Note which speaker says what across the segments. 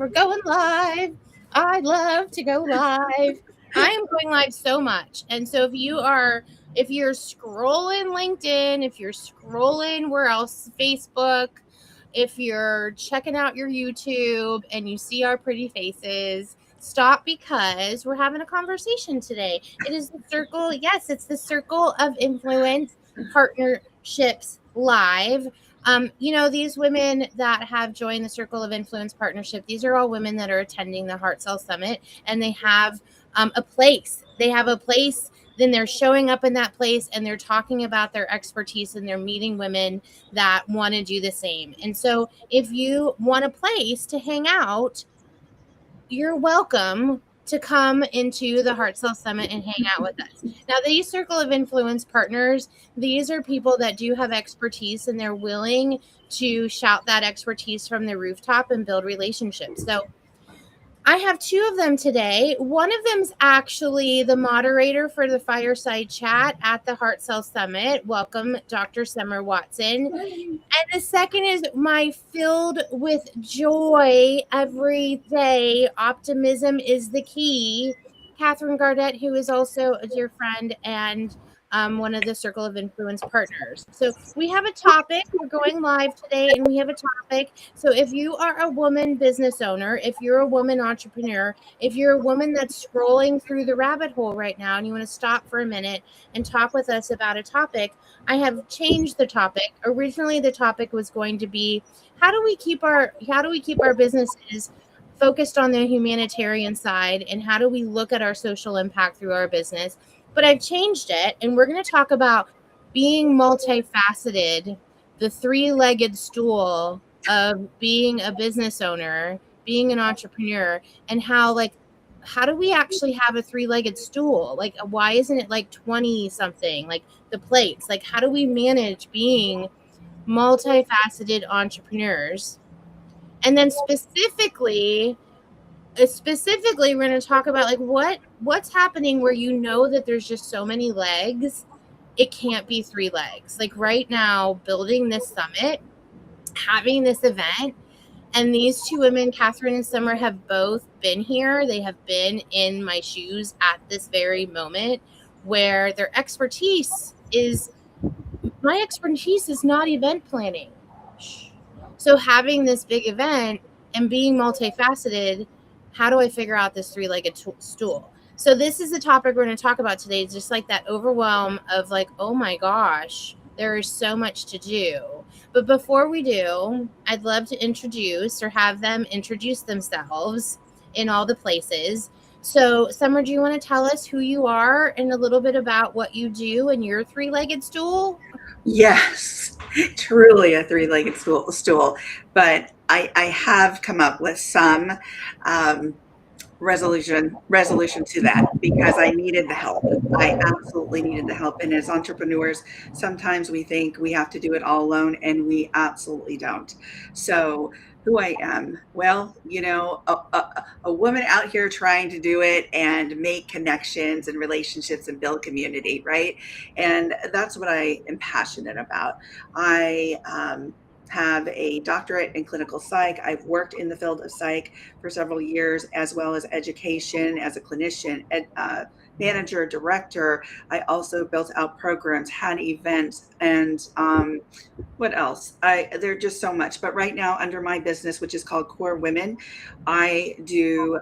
Speaker 1: We're going live. I love to go live. I am going live so much. And so if you're scrolling LinkedIn, if you're scrolling where else, Facebook, if you're checking out your YouTube and you see our pretty faces, stop because we're having a conversation today. It is the circle. Yes, it's the Circle of Influence Partnerships Live. These women that have joined the Circle of Influence Partnership, these are all women that are attending the Heart Cell Summit, and they have a place. They have a place, then they're showing up in that place and they're talking about their expertise and they're meeting women that want to do the same. And so if you want a place to hang out, you're welcome to come into the Heart Cell Summit and hang out with us. Now, these Circle of Influence partners, these are people that do have expertise and they're willing to shout that expertise from the rooftop and build relationships. So I have two of them today. One of them is actually the moderator for the fireside chat at the Heart Cell Summit. Welcome, Dr. Summer Watson. And the second is my filled with joy every day. Optimism is the key. Kathryne Gardette, who is also a dear friend and one of the Circle of Influence partners. So we have a topic. We're going live today and we have a topic. So if you are a woman business owner, if you're a woman entrepreneur, if you're a woman that's scrolling through the rabbit hole right now and you want to stop for a minute and talk with us about a topic, I have changed the topic. Originally, the topic was going to be how do we keep our businesses focused on the humanitarian side, and how do we look at our social impact through our business? But I've changed it, and we're going to talk about being multifaceted, the three-legged stool of being a business owner, being an entrepreneur, and how do we actually have a three-legged stool? Like, why isn't it like 20 something, like the plates? Like, how do we manage being multifaceted entrepreneurs? And then specifically, we're going to talk about like what's happening where you know that there's just so many legs, it can't be three legs. Like right now, building this summit, having this event, and these two women, Kathryne and Summer, have both been here. They have been in my shoes at this very moment where their expertise is, my expertise is not event planning. So having this big event and being multifaceted, how do I figure out this three-legged stool? So this is the topic we're going to talk about today. It's just like that overwhelm of like, oh my gosh, there is so much to do. But before we do, I'd love to introduce or have them introduce themselves in all the places. So Summer, do you want to tell us who you are and a little bit about what you do in your three-legged stool?
Speaker 2: Yes, truly a three-legged stool. But I have come up with some resolution to that because I needed the help. I absolutely needed the help. And as entrepreneurs, sometimes we think we have to do it all alone, and we absolutely don't. So who I am, well, a woman out here trying to do it and make connections and relationships and build community, right? And that's what I am passionate about. I have a doctorate in clinical psych. I've worked in the field of psych for several years, as well as education as a clinician, manager, director. I also built out programs, had events, and what else? There's just so much. But right now, under my business, which is called Core Women, I do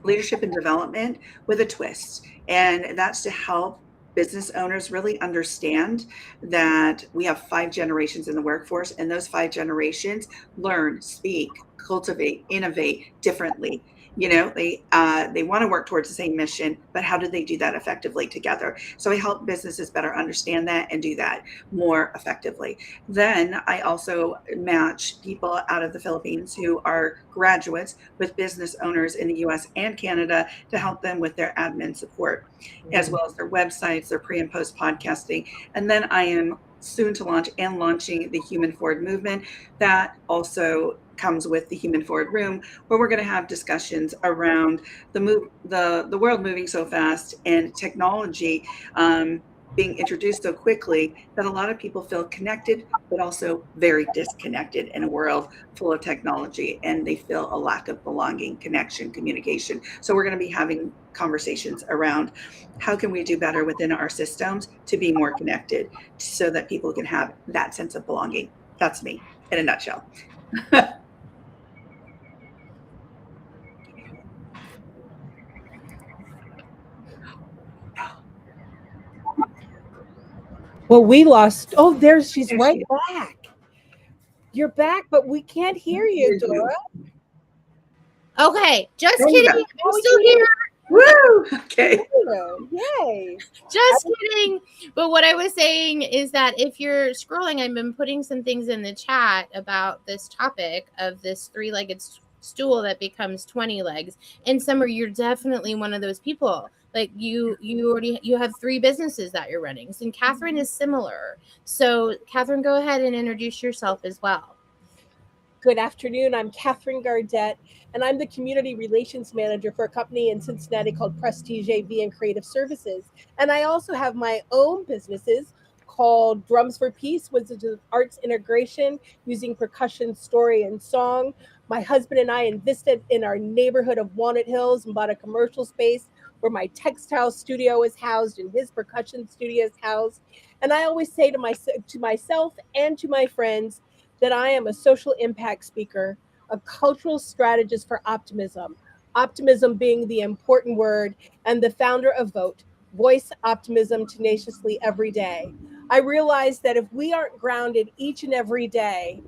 Speaker 2: leadership and development with a twist. And that's to help business owners really understand that we have 5 generations in the workforce, and those 5 generations learn, speak, cultivate, innovate differently. They want to work towards the same mission, but how do they do that effectively together? So I help businesses better understand that and do that more effectively. Then I also match people out of the Philippines who are graduates with business owners in the US and Canada to help them with their admin support, as well as their websites, their pre and post podcasting. And then I am soon to launching the Human Forward movement that also comes with the Human Forward Room, where we're going to have discussions around the world moving so fast and technology being introduced so quickly that a lot of people feel connected, but also very disconnected in a world full of technology, and they feel a lack of belonging, connection, communication. So we're going to be having conversations around how can we do better within our systems to be more connected so that people can have that sense of belonging. That's me in a nutshell.
Speaker 3: Well, we lost. Oh, she's
Speaker 2: There
Speaker 3: right
Speaker 2: she is.
Speaker 3: back. You're back, but we can't hear you,
Speaker 2: Here's you.
Speaker 3: Dora.
Speaker 1: Okay, just
Speaker 2: There you
Speaker 1: kidding.
Speaker 2: go.
Speaker 1: I'm
Speaker 3: Oh, we
Speaker 1: still
Speaker 3: can
Speaker 1: here.
Speaker 2: Woo! Okay.
Speaker 3: hear you. Yay.
Speaker 1: Just kidding. But what I was saying is that if you're scrolling, I've been putting some things in the chat about this topic of this three-legged stool that becomes 20 legs. And Summer, you're definitely one of those people. Like you have 3 businesses that you're running. And Kathryne is similar. So Kathryne, go ahead and introduce yourself as well.
Speaker 3: Good afternoon. I'm Kathryne Gardette, and I'm the Community Relations Manager for a company in Cincinnati called Prestige AV and Creative Services. And I also have my own businesses called Drums for Peace, which is arts integration using percussion, story, and song. My husband and I invested in our neighborhood of Walnut Hills and bought a commercial space where my textile studio is housed and his percussion studio is housed. And I always say to myself and to my friends, that I am a social impact speaker, a cultural strategist for optimism, optimism being the important word, and the founder of Vote, voice optimism tenaciously every day. I realize that if we aren't grounded each and every day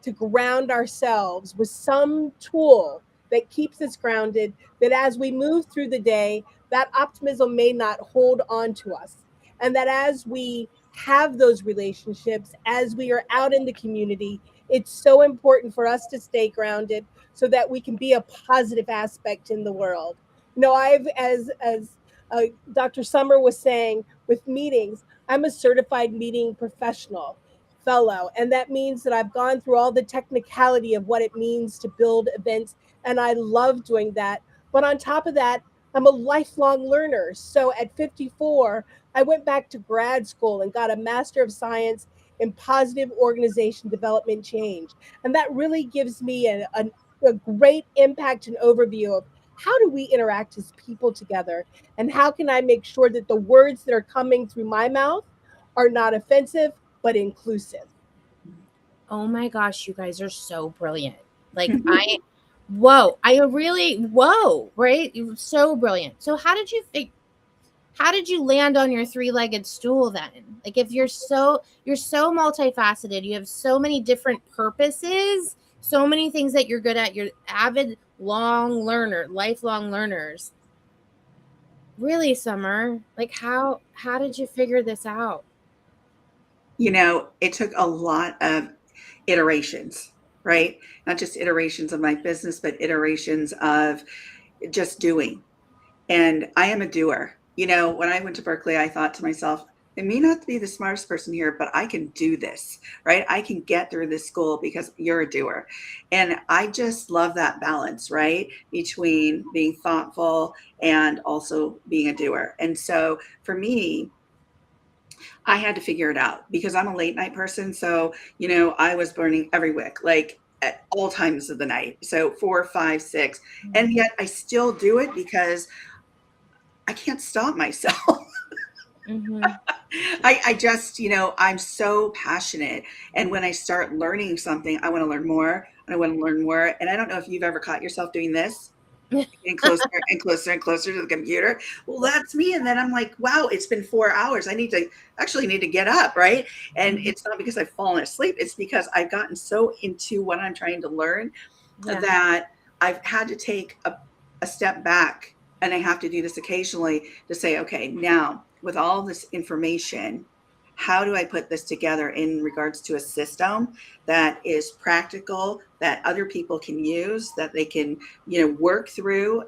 Speaker 3: to ground ourselves with some tool that keeps us grounded, that as we move through the day, that optimism may not hold on to us. And that as we have those relationships, as we are out in the community, it's so important for us to stay grounded so that we can be a positive aspect in the world. You know, I've, as Dr. Summer was saying, with meetings, I'm a certified meeting professional fellow. And that means that I've gone through all the technicality of what it means to build events. And I love doing that. But on top of that, I'm a lifelong learner. So at 54, I went back to grad school and got a Master of Science in Positive Organization Development Change. And that really gives me a great impact and overview of how do we interact as people together, and how can I make sure that the words that are coming through my mouth are not offensive but inclusive.
Speaker 1: Oh my gosh, you guys are so brilliant. Like whoa, I really whoa, right? You're so brilliant. So how did you land on your three-legged stool then? Like if you're so multifaceted, you have so many different purposes, so many things that you're good at. You're avid lifelong learners. Really, Summer? Like how did you figure this out?
Speaker 2: It took a lot of iterations, right? Not just iterations of my business, but iterations of just doing. And I am a doer. When I went to Berkeley, I thought to myself, I may not be the smartest person here, but I can do this, right? I can get through this school because you're a doer. And I just love that balance, right? Between being thoughtful and also being a doer. And so for me, I had to figure it out because I'm a late night person. So, I was burning every wick, like at all times of the night. So 4, 5, 6. And yet I still do it because I can't stop myself.
Speaker 1: Mm-hmm.
Speaker 2: I just, I'm so passionate. And when I start learning something, I want to learn more. And I want to learn more. And I don't know if you've ever caught yourself doing this, getting closer and closer and closer to the computer. Well, that's me. And then I'm like, wow, it's been 4 hours. I need to get up, right? And it's not because I've fallen asleep. It's because I've gotten so into what I'm trying to learn
Speaker 1: Yeah.
Speaker 2: that I've had to take a step back. And I have to do this occasionally to say, okay, now with all this information, how do I put this together in regards to a system that is practical, that other people can use, that they can, work through,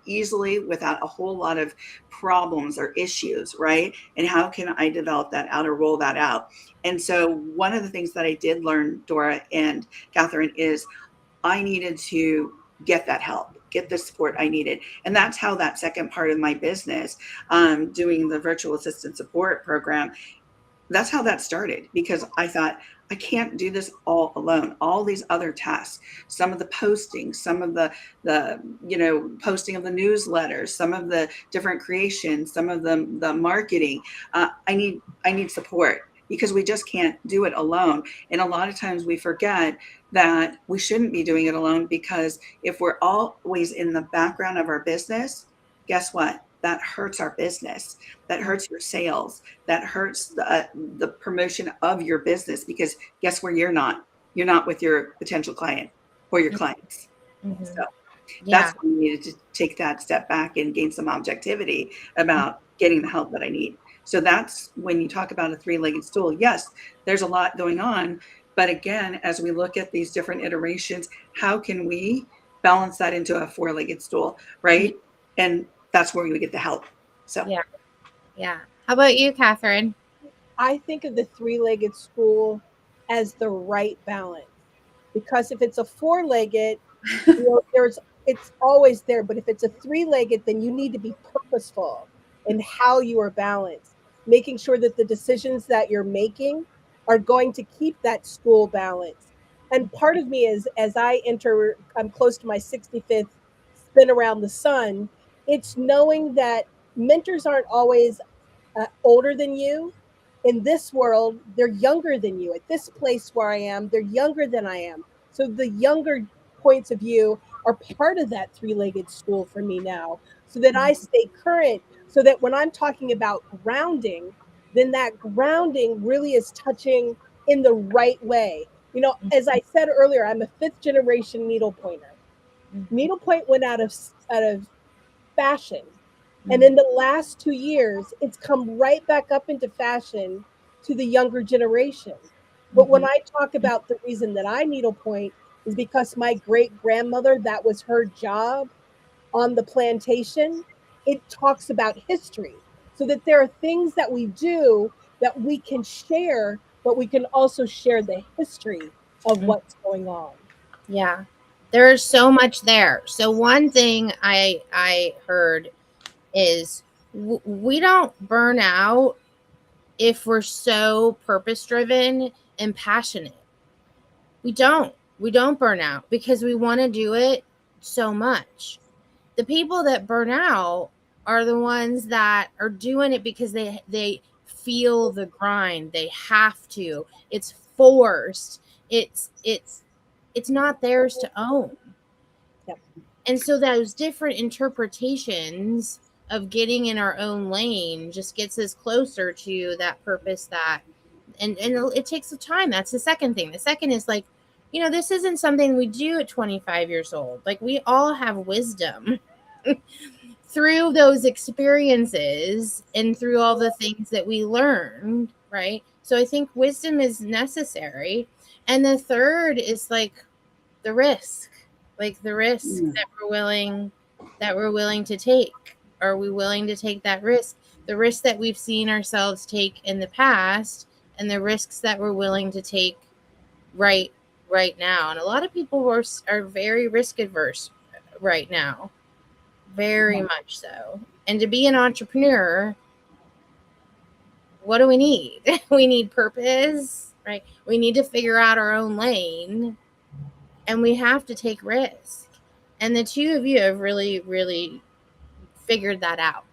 Speaker 2: easily without a whole lot of problems or issues, right? And how can I develop that out or roll that out? And so one of the things that I did learn, Dora and Kathryne, is I needed to get that help, get the support I needed. And that's how that second part of my business, doing the virtual assistant support program, that's how that started, because I thought, I can't do this all alone. All these other tasks, some of the posting, some of the posting of the newsletters, some of the different creations, some of the marketing. I need support, because we just can't do it alone. And a lot of times we forget that we shouldn't be doing it alone, because if we're always in the background of our business, guess what? That hurts our business. That hurts your sales. That hurts the promotion of your business, because guess where you're not? You're not with your potential client or your clients.
Speaker 1: Mm-hmm.
Speaker 2: So
Speaker 1: Yeah.
Speaker 2: that's why we needed to take that step back and gain some objectivity about getting the help that I need. So that's when you talk about a three-legged stool. Yes, there's a lot going on. But again, as we look at these different iterations, how can we balance that into a four-legged stool, right? And that's where we get the help. So
Speaker 1: Yeah. Yeah. How about you, Kathryne?
Speaker 3: I think of the three-legged stool as the right balance, because if it's a four-legged, there's it's always there, but if it's a three-legged, then you need to be purposeful in how you are balanced, making sure that the decisions that you're making are going to keep that stool balanced. And part of me is, as I'm close to my 65th spin around the sun, it's knowing that mentors aren't always older than you. In this world, they're younger than you. At this place where I am, they're younger than I am. So the younger points of view are part of that three-legged stool for me now, so that I stay current, so that when I'm talking about grounding, then that grounding really is touching in the right way. As I said earlier, I'm a fifth generation needlepointer. Needlepoint went out of fashion. And in the last 2 years, it's come right back up into fashion to the younger generation. But when I talk about the reason that I needlepoint is because my great grandmother, that was her job on the plantation. It talks about history, so that there are things that we do that we can share, but we can also share the history of what's going on.
Speaker 1: Yeah. There's so much there. So one thing I heard is we don't burn out if we're so purpose driven and passionate. We don't. We don't burn out because we want to do it so much. The people that burn out are the ones that are doing it because they feel the grind. They have to. It's forced. It's not theirs to own.
Speaker 3: Yep.
Speaker 1: And so those different interpretations of getting in our own lane just gets us closer to that purpose that and it takes some time. That's the second thing. The second is like, this isn't something we do at 25 years old. Like we all have wisdom through those experiences and through all the things that we learned, right? So I think wisdom is necessary. And the third is like the risk. Like the risk that we're willing to take. Are we willing to take that risk? The risk that we've seen ourselves take in the past and the risks that we're willing to take right now. And a lot of people are very risk adverse right now. Very much so. And to be an entrepreneur, what do we need? We need purpose, right? We need to figure out our own lane and we have to take risk. And the two of you have really, really figured that out.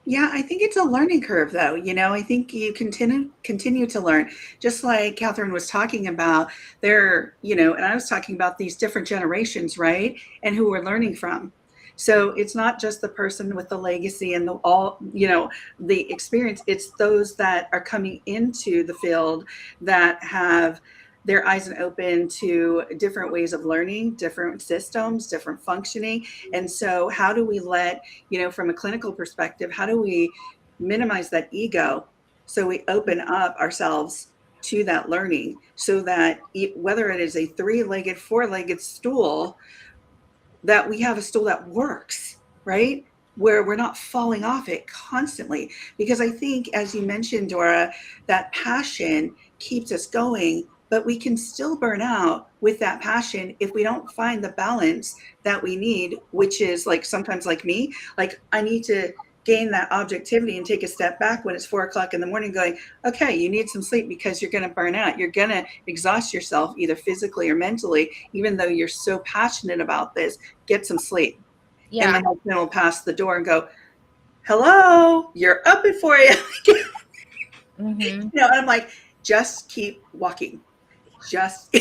Speaker 2: yeah, I think it's a learning curve though. I think you continue to learn. Just like Kathryne was talking about and I was talking about these different generations, right? And who we're learning from. So it's not just the person with the legacy and the experience. It's those that are coming into the field that have their eyes open to different ways of learning, different systems, different functioning. And so how do we from a clinical perspective, how do we minimize that ego so we open up ourselves to that learning, so that whether it is a three-legged, four-legged stool, that we have a stool that works, right? Where we're not falling off it constantly. Because I think, as you mentioned, Dora, that passion keeps us going but we can still burn out with that passion if we don't find the balance that we need, which is like sometimes like me, like I need to gain that objectivity and take a step back when it's 4 o'clock in the morning going, okay, you need some sleep because you're going to burn out. You're going to exhaust yourself either physically or mentally, even though you're so passionate about this, get some sleep. And my husband will pass the door and go, hello, you're up at 4 a.m.
Speaker 1: Mm-hmm.
Speaker 2: And I'm like, just keep walking. Just,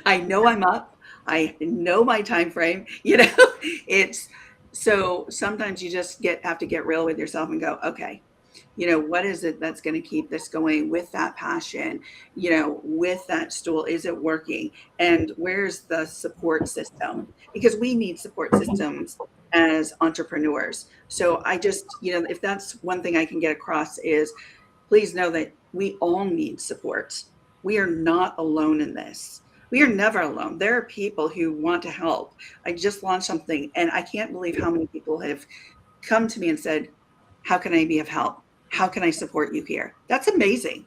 Speaker 2: I know I'm up. I know my time frame. It's so sometimes you just have to get real with yourself and go, okay, what is it that's going to keep this going with that passion, with that stool? Is it working? And where's the support system? Because we need support systems as entrepreneurs. So I just, if that's one thing I can get across is please know that we all need support. We are not alone in this. We are never alone. There are people who want to help. I just launched something and I can't believe how many people have come to me and said, how can I be of help? How can I support you here? That's amazing.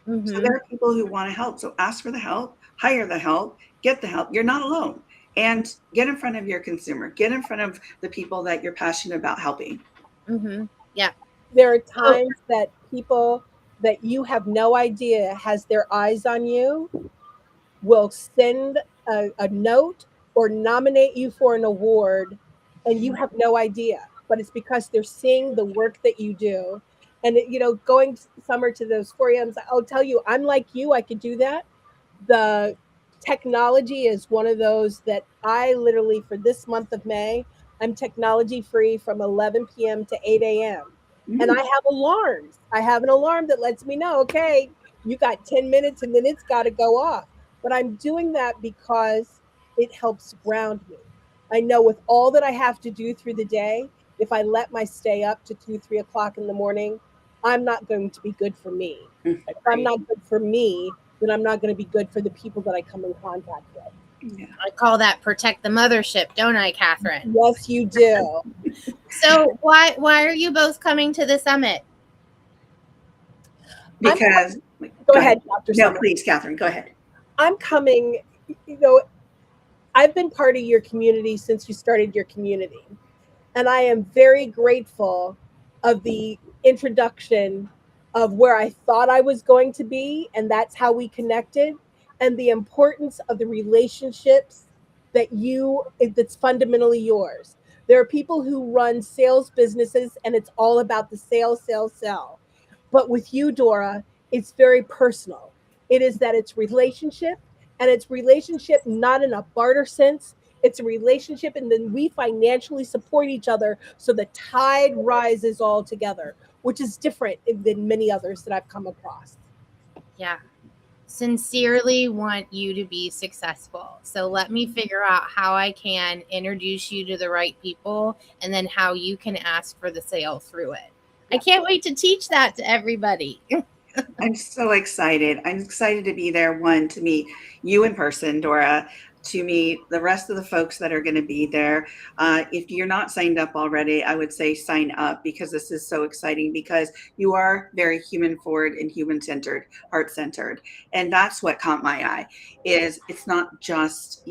Speaker 1: Mm-hmm.
Speaker 2: So there are people who want to help. So ask for the help, hire the help, get the help. You're not alone. And get in front of your consumer. Get in front of the people that you're passionate about helping.
Speaker 1: Mm-hmm. Yeah.
Speaker 3: There are times that people that you have no idea has their eyes on you will send a note or nominate you for an award, and you have no idea, but it's because they're seeing the work that you do. And going Summer to those 4 a.m.s, I'll tell you, I'm like you, I could do that. The technology is one of those that I literally, for this month of May, I'm technology free from 11 p.m. to 8 a.m. And I have alarms. I have an alarm that lets me know, okay, you got 10 minutes and then it's got to go off. But I'm doing that because it helps ground me. I know with all that I have to do through the day, if I let my stay up to 2, 3 o'clock in the morning, I'm not going to be good for me. If I'm not good for me, then I'm not going to be good for the people that I come in contact with.
Speaker 2: Yeah.
Speaker 1: I call that protect the mothership, don't I, Kathryne?
Speaker 3: Yes, you do.
Speaker 1: So why are you both coming to the summit?
Speaker 2: Because
Speaker 3: go ahead, Dr.
Speaker 2: No,
Speaker 3: Summer.
Speaker 2: please, Kathryne, go ahead.
Speaker 3: I'm coming, I've been part of your community since you started your community. And I am very grateful of the introduction of where I thought I was going to be. And that's how we connected. And the importance of the relationships that's fundamentally yours. There are people who run sales businesses and it's all about the sell, sell, sell. But with you, Dora, it's very personal. It's relationship, and it's relationship not in a barter sense. It's a relationship, and then we financially support each other so the tide rises all together, which is different than many others that I've come across.
Speaker 1: Yeah. Sincerely want you to be successful. So let me figure out how I can introduce you to the right people and then how you can ask for the sale through it. I can't wait to teach that to everybody.
Speaker 2: I'm so excited. I'm excited to be there. One, to meet you in person, Dora, to meet the rest of the folks that are going to be there. If you're not signed up already, I would say sign up because this is so exciting because you are very human forward and human centered, heart centered. And that's what caught my eye is it's not just,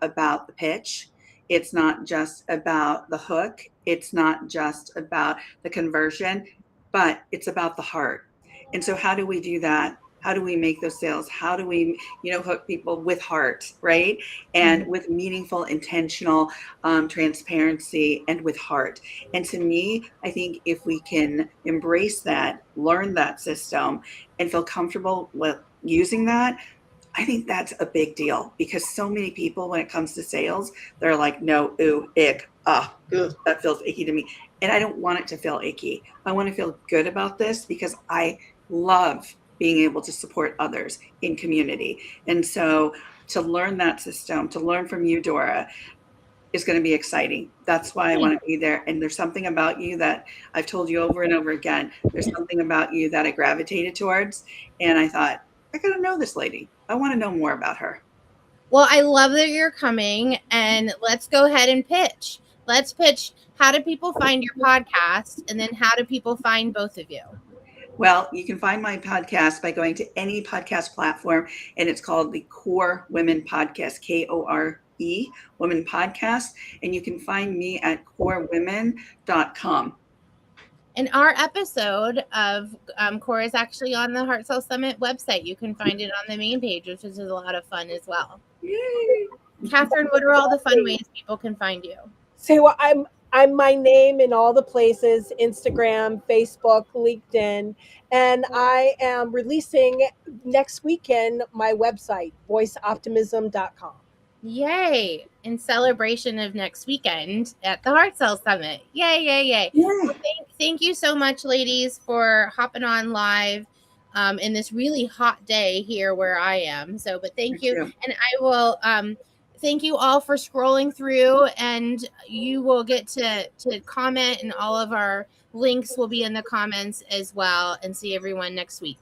Speaker 2: about the pitch. It's not just about the hook. It's not just about the conversion, but it's about the heart. And so how do we do that? How do we make those sales? How do we, hook people with heart, right? And with meaningful, intentional transparency and with heart. And to me, I think if we can embrace that, learn that system, and feel comfortable with using that, I think that's a big deal because so many people, when it comes to sales, they're like, no, ooh, ick, that feels icky to me. And I don't want it to feel icky. I want to feel good about this because I love being able to support others in community. And so to learn that system, to learn from you, Dora, is going to be exciting. That's why I want to be there. And there's something about you that I've told you over and over again. There's something about you that I gravitated towards. And I thought, I got to know this lady. I want to know more about her.
Speaker 1: Well, I love that you're coming, and let's go ahead and pitch. Let's pitch. How do people find your podcast? And then how do people find both of you?
Speaker 2: Well, you can find my podcast by going to any podcast platform, and it's called the Core Women Podcast, Kore Women Podcast, and you can find me at corewomen.com.
Speaker 1: And our episode of Core is actually on the Heart Cell Summit website. You can find it on the main page, which is a lot of fun as well.
Speaker 2: Yay!
Speaker 1: Kathryne, what are all the fun ways people can find you?
Speaker 3: So I'm my name in all the places, Instagram, Facebook, LinkedIn, and I am releasing next weekend my website, voiceoptimism.com.
Speaker 1: Yay! In celebration of next weekend at the Heart Cell Summit. Yay, yay, yay.
Speaker 2: Yay.
Speaker 1: Well, thank you so much, ladies, for hopping on live in this really hot day here where I am. So, but thank you. And I will thank you all for scrolling through, and you will get to comment, and all of our links will be in the comments as well. And see everyone next week.